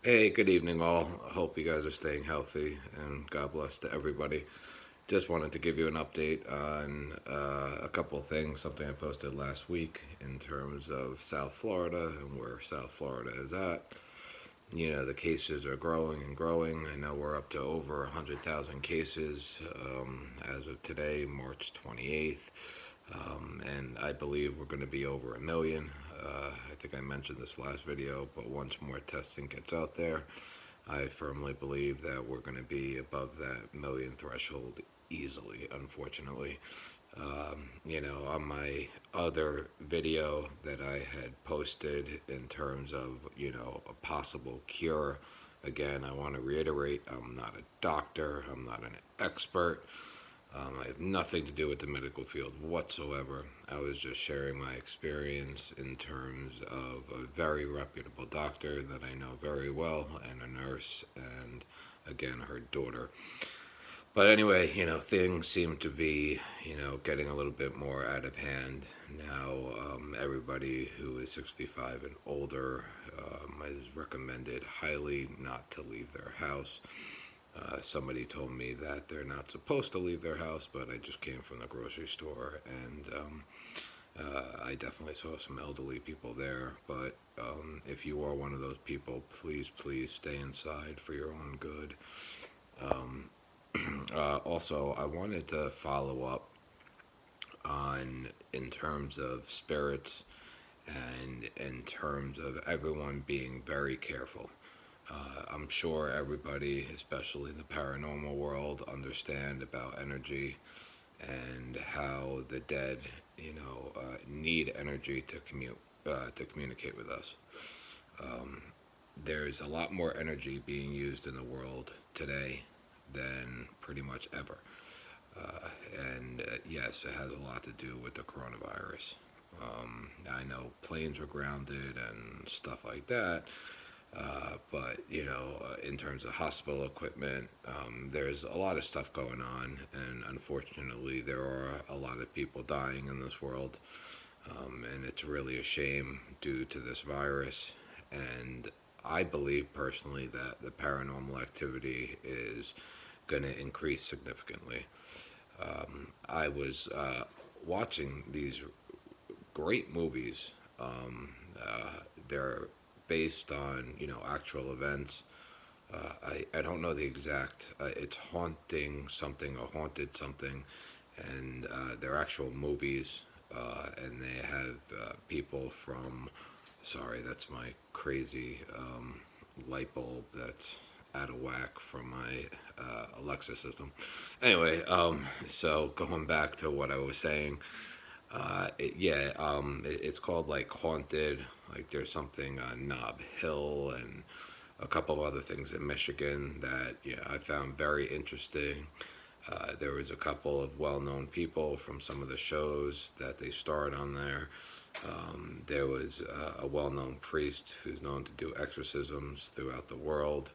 Hey, good evening, all. I hope you guys are staying healthy, and God bless to everybody. Just wanted to give you an update on a couple of things, something I posted last week in terms of South Florida and where South Florida is at. The cases are growing and growing. I know we're up to over 100,000 cases as of today, March 28th. And I believe we're going to be over a million. I think I mentioned this last video, but once more testing gets out there, I firmly believe that we're going to be above that million threshold easily, unfortunately. On my other video that I had posted in terms of, a possible cure, again, I want to reiterate I'm not a doctor, I'm not an expert. I have nothing to do with the medical field whatsoever. I was just sharing my experience in terms of a very reputable doctor that I know very well, and a nurse, and again, her daughter. But anyway, things seem to be, getting a little bit more out of hand now. Everybody who is 65 and older is recommended highly not to leave their house. Somebody told me that they're not supposed to leave their house, but I just came from the grocery store, and I definitely saw some elderly people there. But if you are one of those people, please, please stay inside for your own good. Um, Also, I wanted to follow up on in terms of spirits and in terms of everyone being very careful. I'm sure everybody, especially in the paranormal world, understand about energy and how the dead, need energy to communicate with us. Um, there's a lot more energy being used in the world today than pretty much ever. Uh, and yes, it has a lot to do with the coronavirus. I know planes were grounded and stuff like that, but in terms of hospital equipment, there's a lot of stuff going on, and unfortunately, there are a lot of people dying in this world, and it's really a shame due to this virus. And I believe personally that the paranormal activity is going to increase significantly. I was watching these great movies. They're based on actual events. I don't know the exact. It's haunting something or haunted something, and they're actual movies. And they have people from. Sorry, that's my crazy light bulb that's out of whack from my Alexa system. Anyway, so going back to what I was saying, it's called like Haunted. Like there's something on Nob Hill and a couple of other things in Michigan that I found very interesting. There was a couple of well-known people from some of the shows that they starred on there. There was a well-known priest who's known to do exorcisms throughout the world.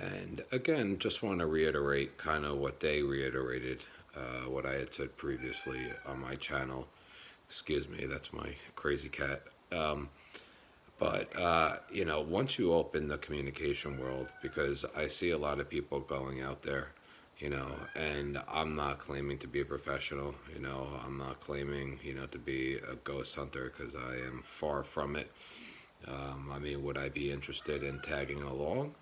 And again, just want to reiterate kind of what they reiterated, what I had said previously on my channel. Excuse me, that's my crazy cat. But once you open the communication world, because I see a lot of people going out there, and I'm not claiming to be a professional, I'm not claiming, to be a ghost hunter because I am far from it. I mean, would I be interested in tagging along?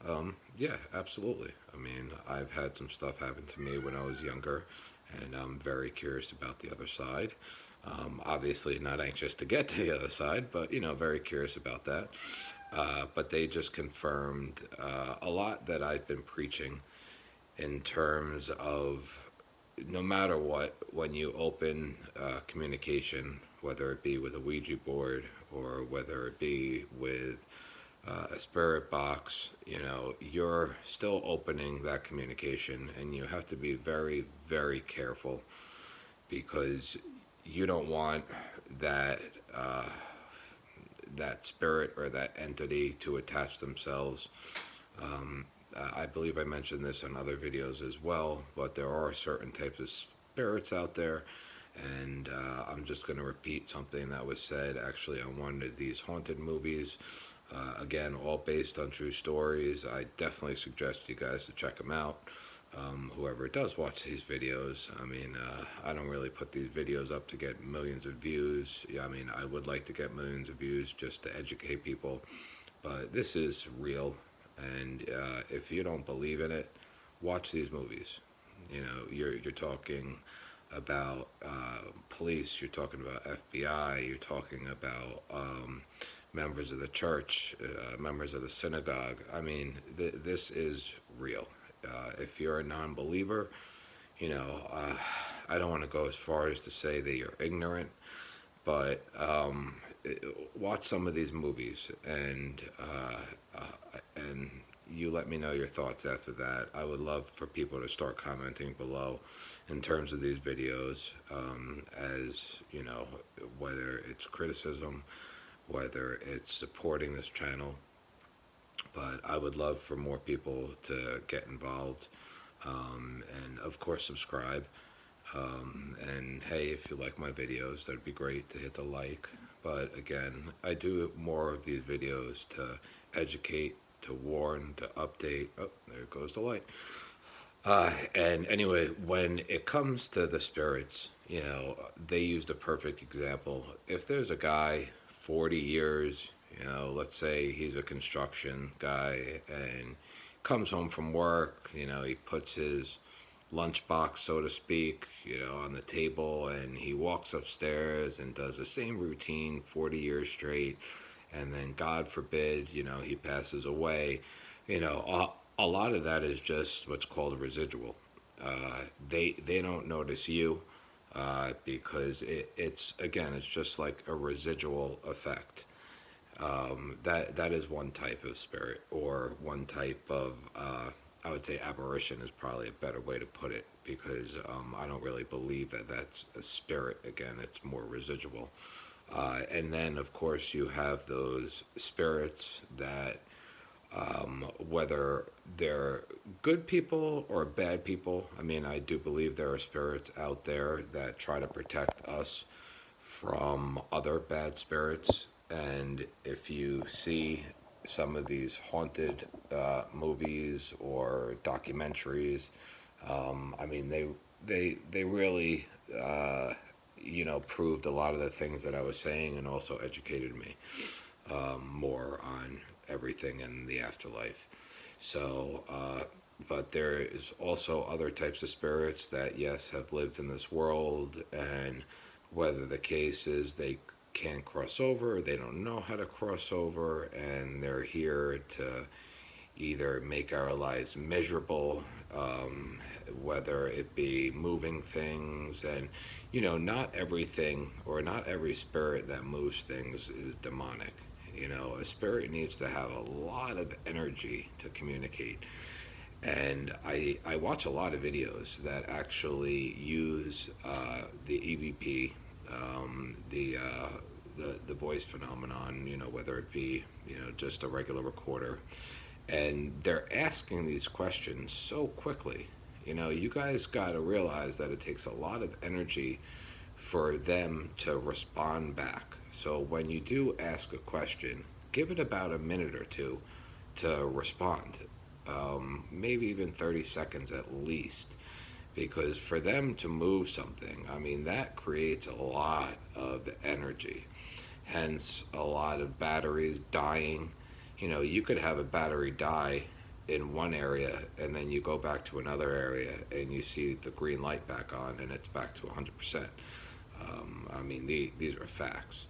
Yeah, absolutely. I mean, I've had some stuff happen to me when I was younger, and I'm very curious about the other side. Obviously, not anxious to get to the other side, but very curious about that. But they just confirmed a lot that I've been preaching in terms of no matter what, when you open communication, whether it be with a Ouija board or whether it be with a spirit box, you're still opening that communication, and you have to be very, very careful because you don't want that that spirit or that entity to attach themselves. Um, I believe I mentioned this in other videos as well, but there are certain types of spirits out there, and I'm just going to repeat something that was said actually on one of these haunted movies. Again, all based on true stories. I definitely suggest you guys to check them out. Whoever does watch these videos, I mean, I don't really put these videos up to get millions of views. Yeah, I mean, I would like to get millions of views just to educate people, but this is real. And if you don't believe in it, watch these movies. You know, you're talking about police, you're talking about FBI, you're talking about members of the church, members of the synagogue. I mean, this is real. If you're a non-believer, you know, I don't want to go as far as to say that you're ignorant, but watch some of these movies and you let me know your thoughts after that. I would love for people to start commenting below in terms of these videos, as you know, whether it's criticism, whether it's supporting this channel. But I would love for more people to get involved, and of course subscribe. And hey, if you like my videos, that'd be great to hit the like. But again, I do more of these videos to educate, to warn, to update. Oh, there goes the light. And anyway, when it comes to the spirits, you know, they used a perfect example. If there's a guy, 40 years, you know, let's say he's a construction guy and comes home from work, you know, he puts his lunchbox, so to speak, you know, on the table, and he walks upstairs and does the same routine 40 years straight, and then God forbid, you know, he passes away. You know, a lot of that is just what's called a residual. They don't notice you, because it's again, it's just like a residual effect. That is one type of spirit, or one type of I would say aberration is probably a better way to put it, because I don't really believe that that's a spirit. Again, it's more residual. And then of course you have those spirits that, whether they're good people or bad people. I mean, I do believe there are spirits out there that try to protect us from other bad spirits. And if you see some of these haunted movies or documentaries, I mean, they really, you know, proved a lot of the things that I was saying, and also educated me more on everything in the afterlife. So, but there is also other types of spirits that, yes, have lived in this world, and whether the case is they can't cross over, they don't know how to cross over, and they're here to either make our lives miserable, whether it be moving things. And, you know, not everything or not every spirit that moves things is demonic. You know, a spirit needs to have a lot of energy to communicate. And I watch a lot of videos that actually use the EVP, the voice phenomenon, you know, whether it be, you know, just a regular recorder. And they're asking these questions so quickly. You know, you guys got to realize that it takes a lot of energy for them to respond back. So when you do ask a question, give it about a minute or two to respond. Maybe even 30 seconds at least. Because for them to move something, I mean, that creates a lot of energy. Hence, a lot of batteries dying. You know, you could have a battery die in one area, and then you go back to another area and you see the green light back on and it's back to 100%. I mean, these are facts.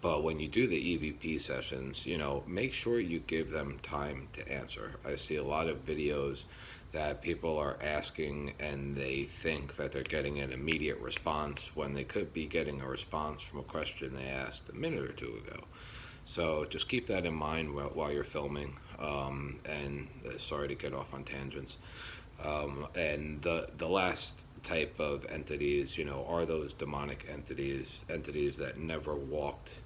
But when you do the EVP sessions, you know, make sure you give them time to answer. I see a lot of videos that people are asking and they think that they're getting an immediate response when they could be getting a response from a question they asked a minute or two ago. So just keep that in mind while you're filming. And sorry to get off on tangents. And the last type of entities, you know, are those demonic entities that never walked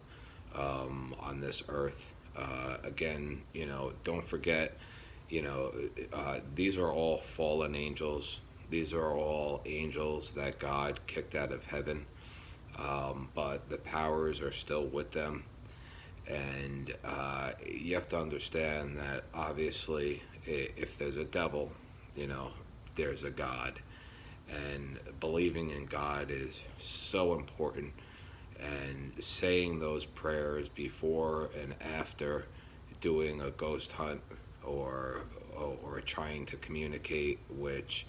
on this earth. Again, you know, don't forget, you know, these are all fallen angels. These are all angels that God kicked out of heaven, but the powers are still with them. And you have to understand that obviously, if there's a devil, you know, there's a God. And believing in God is so important. And saying those prayers before and after doing a ghost hunt, or or trying to communicate, which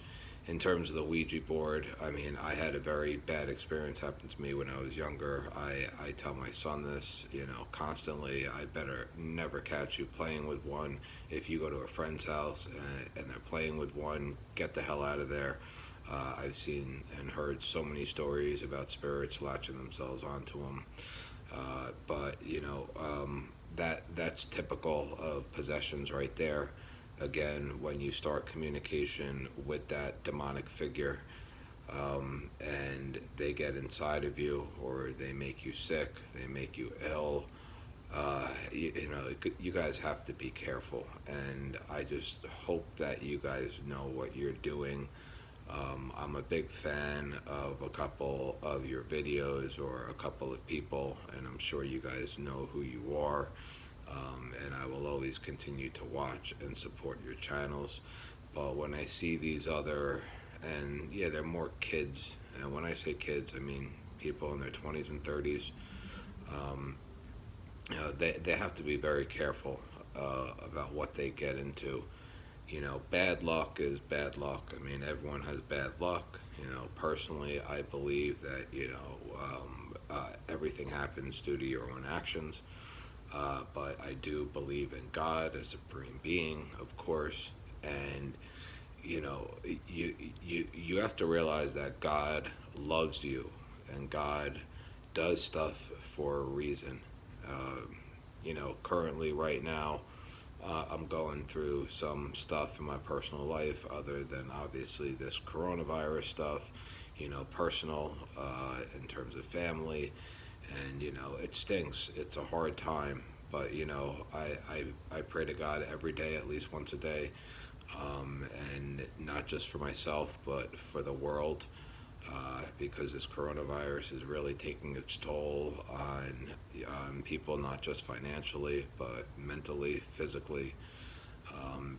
in terms of the Ouija board, I mean, I had a very bad experience happen to me when I was younger. I tell my son this, you know, constantly. I better never catch you playing with one. If you go to a friend's house and they're playing with one, get the hell out of there. I've seen and heard so many stories about spirits latching themselves onto them. But you know, that's typical of possessions right there. Again, when you start communication with that demonic figure, and they get inside of you, or they make you sick, they make you ill. You know, you guys have to be careful, and I just hope that you guys know what you're doing. I'm a big fan of a couple of your videos, or a couple of people, and I'm sure you guys know who you are. And I will always continue to watch and support your channels. But when I see these other, and yeah, they're more kids, and when I say kids, I mean people in their 20s and 30s, um, you know, they have to be very careful about what they get into. You know, bad luck is bad luck. I mean, everyone has bad luck. You know, personally, I believe that, you know, everything happens due to your own actions. But I do believe in God, a supreme being, of course. And you know, you have to realize that God loves you, and God does stuff for a reason. Uh, you know, currently, right now, I'm going through some stuff in my personal life, other than obviously this coronavirus stuff. You know, personal, in terms of family, and you know, it stinks. It's a hard time, but you know, I pray to God every day, at least once a day, and not just for myself, but for the world, because this coronavirus is really taking its toll on people, not just financially, but mentally, physically.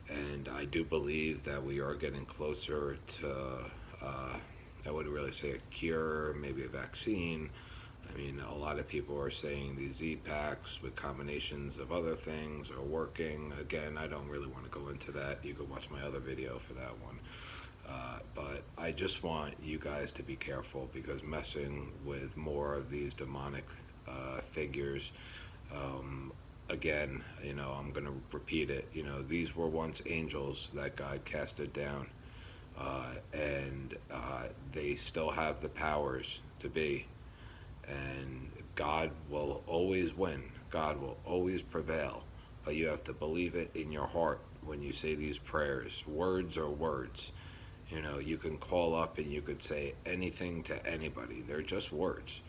And I do believe that we are getting closer to, I wouldn't really say a cure, maybe a vaccine. I mean, a lot of people are saying these Z-packs with combinations of other things are working. Again, I don't really want to go into that. You can watch my other video for that one. But I just want you guys to be careful, because messing with more of these demonic figures, again, you know, I'm going to repeat it. You know, these were once angels that God casted down, and they still have the powers to be. And God will always win. God will always prevail. But you have to believe it in your heart when you say these prayers. Words are words. You know, you can call up and you could say anything to anybody. They're just words.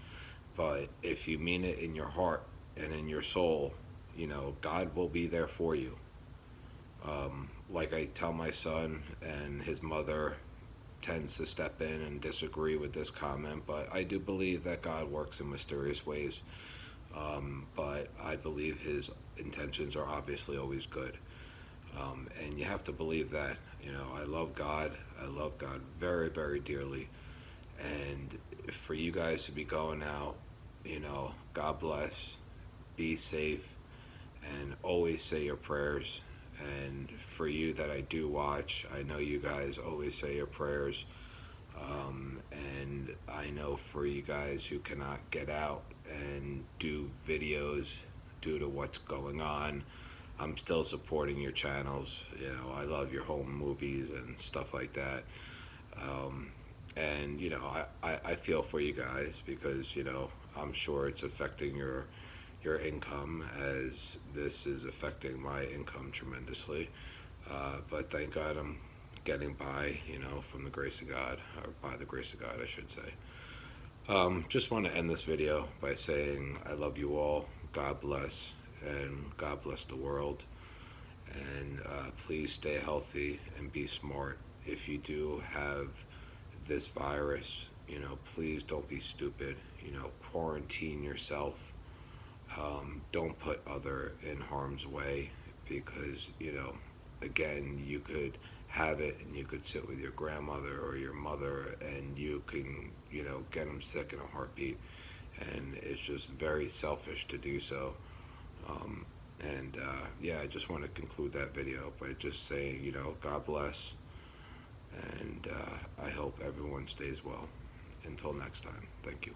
But if you mean it in your heart and in your soul, you know, God will be there for you. Like I tell my son, and his mother tends to step in and disagree with this comment, but I do believe that God works in mysterious ways. But I believe his intentions are obviously always good. And you have to believe that. You know, I love God. I love God very, very dearly. And for you guys to be going out, you know, God bless, be safe, and always say your prayers. And for you that I do watch, I know you guys always say your prayers. And I know for you guys who cannot get out and do videos due to what's going on, I'm still supporting your channels. You know, I love your home movies and stuff like that. And, you know, I feel for you guys, because, you know, I'm sure it's affecting your income, as this is affecting my income tremendously. But thank God I'm getting by, you know, from the grace of God, or by the grace of God, I should say. Just want to end this video by saying I love you all. God bless, and God bless the world. And please stay healthy and be smart. If you do have this virus, you know, please don't be stupid. You know, quarantine yourself. Don't put other in harm's way, because again, you could have it and you could sit with your grandmother or your mother, and you can get them sick in a heartbeat, and it's just very selfish to do so. um, and yeah, I just want to conclude that video by just saying, God bless, and I hope everyone stays well. Until next time, thank you.